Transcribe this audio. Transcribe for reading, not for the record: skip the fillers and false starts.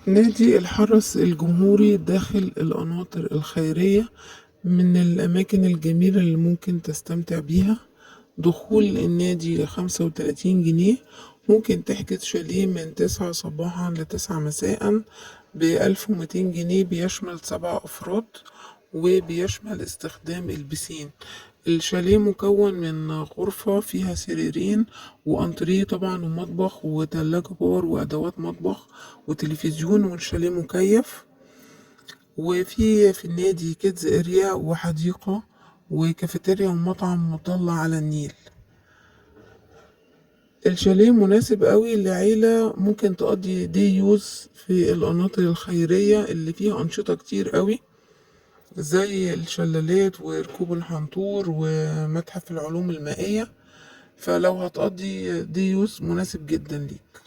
نادي الحرس الجمهوري داخل القناطر الخيرية من الأماكن الجميلة اللي ممكن تستمتع بيها. دخول النادي 35 جنيه. ممكن تحجز شاليه من 9 صباحا ل9 مساء ب1200 جنيه، بيشمل 7 أفراد وبيشمل استخدام البسين. الشاليه مكون من غرفة فيها سريرين وأنتريه طبعا ومطبخ وتلاجة بار وأدوات مطبخ وتلفزيون، والشاليه مكيف. وفي النادي كيدز اريا وحديقة وكافيتيريا ومطعم مطل على النيل. الشاليه مناسب قوي لعيلة ممكن تقضي دي يوز في القناطر الخيرية اللي فيها أنشطة كتير قوي، زي الشلالات وركوب الحنطور ومتحف العلوم المائية. فلو هتقضي دي يوز مناسب جدا ليك.